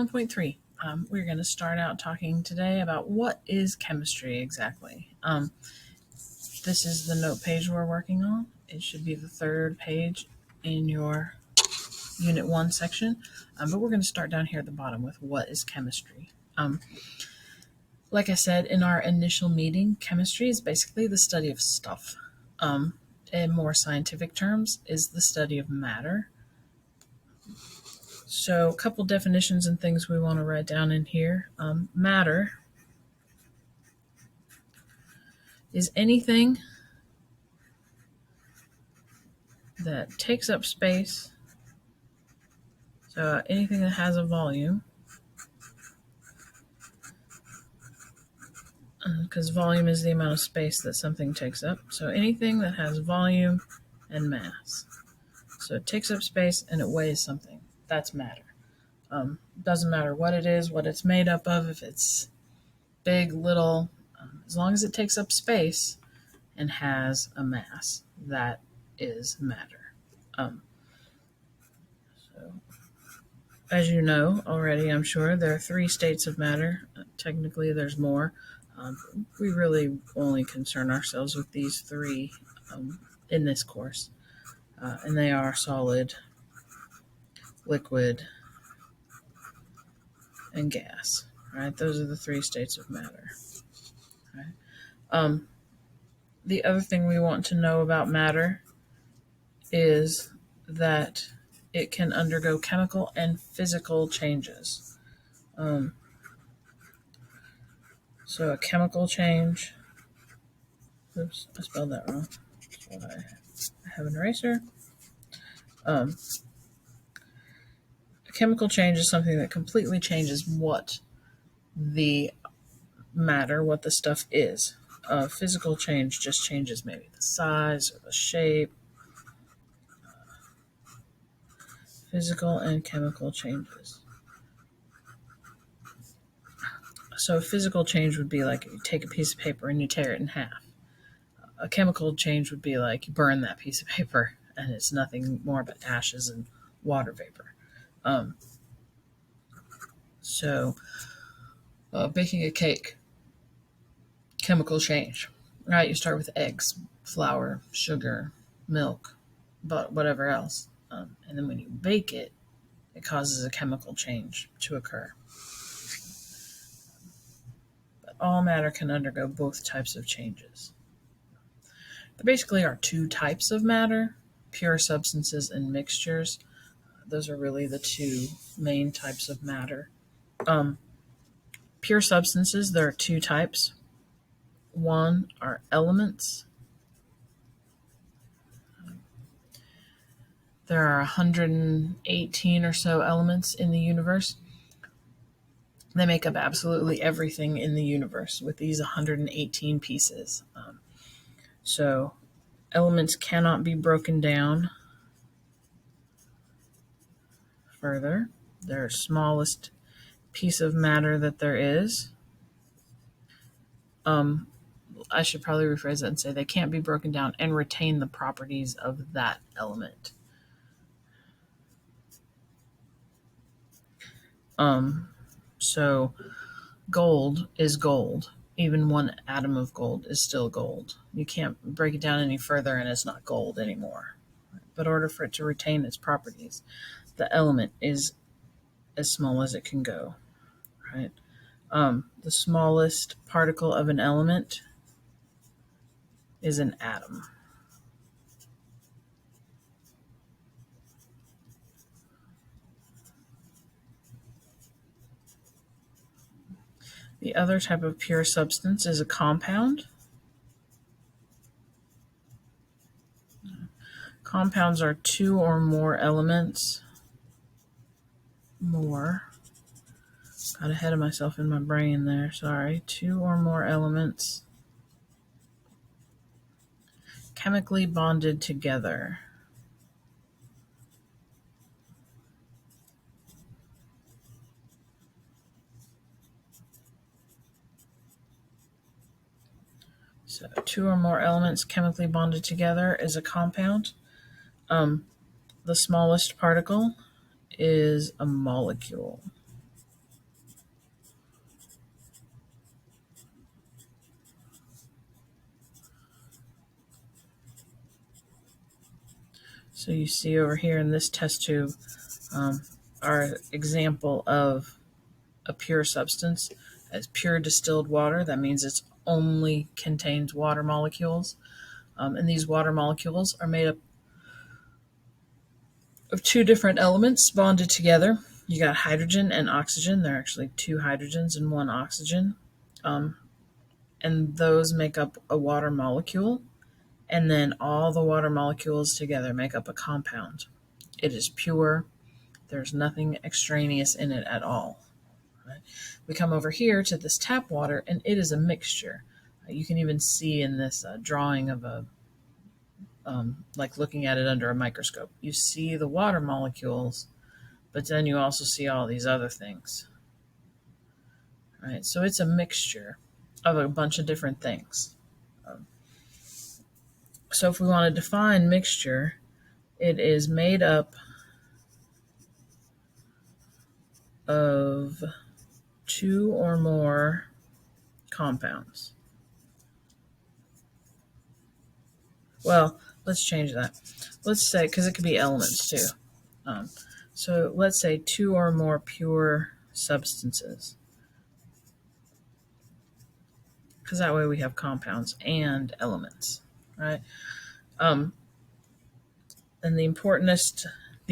1.3. We're going to start out talking today about what is chemistry exactly. This is the note page we're working on. It should be the third page in your Unit 1 section, but we're going to start down here at the bottom with what is chemistry. Like I said in our initial meeting, chemistry is basically the study of stuff. In more scientific terms, is the study of matter. So a couple definitions and things we want to write down in here. Matter is anything that takes up space, so anything that has a volume, because volume is the amount of space that something takes up. So anything that has volume and mass. So it takes up space and it weighs something. That's matter. Doesn't matter what it is, what it's made up of, if it's big, little, as long as it takes up space and has a mass, that is matter. So, as you know already, I'm sure, there are 3 states of matter. Technically, there's more. We really only concern ourselves with these 3 in this course, and they are solid, liquid, and gas. Right? Those are the 3 states of matter. Right? The other thing we want to know about matter is that it can undergo chemical and physical changes. So a chemical change, oops, I spelled that wrong. That's why I have an eraser. A chemical change is something that completely changes what the matter, what the stuff is. Physical change just changes maybe the size or the shape. Physical and chemical changes. So a physical change would be like you take a piece of paper and you tear it in half. A chemical change would be like you burn that piece of paper and it's nothing more but ashes and water vapor. So baking a cake, chemical change, right? You start with eggs, flour, sugar, milk, but whatever else. And then when you bake it, it causes a chemical change to occur. But all matter can undergo both types of changes. There basically are 2 types of matter, pure substances and mixtures. Those are really the 2 main types of matter. Pure substances, there are 2 types. One are elements. There are 118 or so elements in the universe. They make up absolutely everything in the universe with these 118 pieces. So elements cannot be broken down further. They're the smallest piece of matter that there is. I should probably rephrase that and say they can't be broken down and retain the properties of that element. So gold is gold. Even 1 atom of gold is still gold. You can't break it down any further and it's not gold anymore. But in order for it to retain its properties, the element is as small as it can go. Right? The smallest particle of an element is an atom. The other type of pure substance is a compound. Compounds are 2 or more elements. Got ahead of myself in my brain there, sorry. 2 or more elements chemically bonded together. So 2 or more elements chemically bonded together is a compound. The smallest particle is a molecule. So you see over here in this test tube our example of a pure substance as pure distilled water. That means it only contains water molecules. And these water molecules are made up of two different elements bonded together. You got hydrogen and oxygen. There are actually two hydrogens and one oxygen. And those make up a water molecule. And then all the water molecules together make up a compound. It is pure. There's nothing extraneous in it at all. Right? We come over here to this tap water, and it is a mixture. You can even see in this drawing of a like looking at it under a microscope. You see the water molecules, but then you also see all these other things. Right? So it's a mixture of a bunch of different things. So if we want to define mixture, it is made up of two or more compounds. Well, let's change that. Let's say, because it could be elements too. So let's say two or more pure substances, because that way we have compounds and elements, right? And the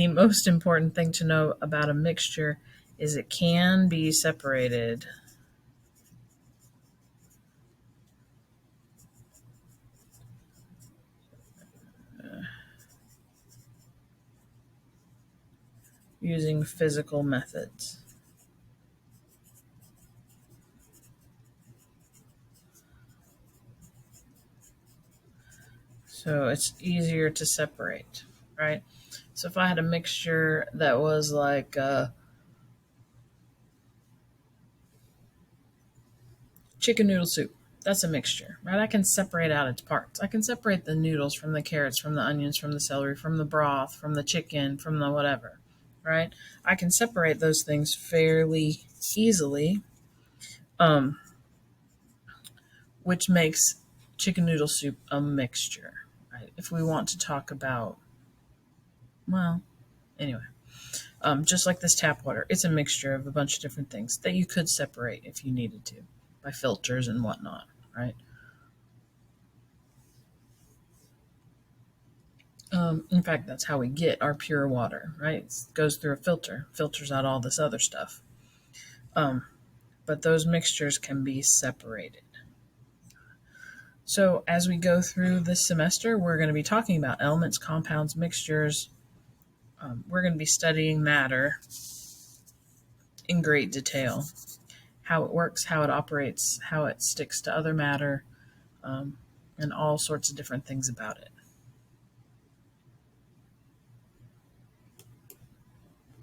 most important thing to know about a mixture is it can be separated using physical methods. So it's easier to separate, right? So if I had a mixture that was like chicken noodle soup, that's a mixture, right? I can separate out its parts. I can separate the noodles from the carrots, from the onions, from the celery, from the broth, from the chicken, from the whatever, right? I can separate those things fairly easily, which makes chicken noodle soup a mixture, right? If we want to talk about, well, anyway, just like this tap water, it's a mixture of a bunch of different things that you could separate if you needed to by filters and whatnot, right? In fact, that's how we get our pure water, right? It goes through a filter, filters out all this other stuff. But those mixtures can be separated. So as we go through this semester, we're going to be talking about elements, compounds, mixtures. We're going to be studying matter in great detail, how it works, how it operates, how it sticks to other matter, and all sorts of different things about it.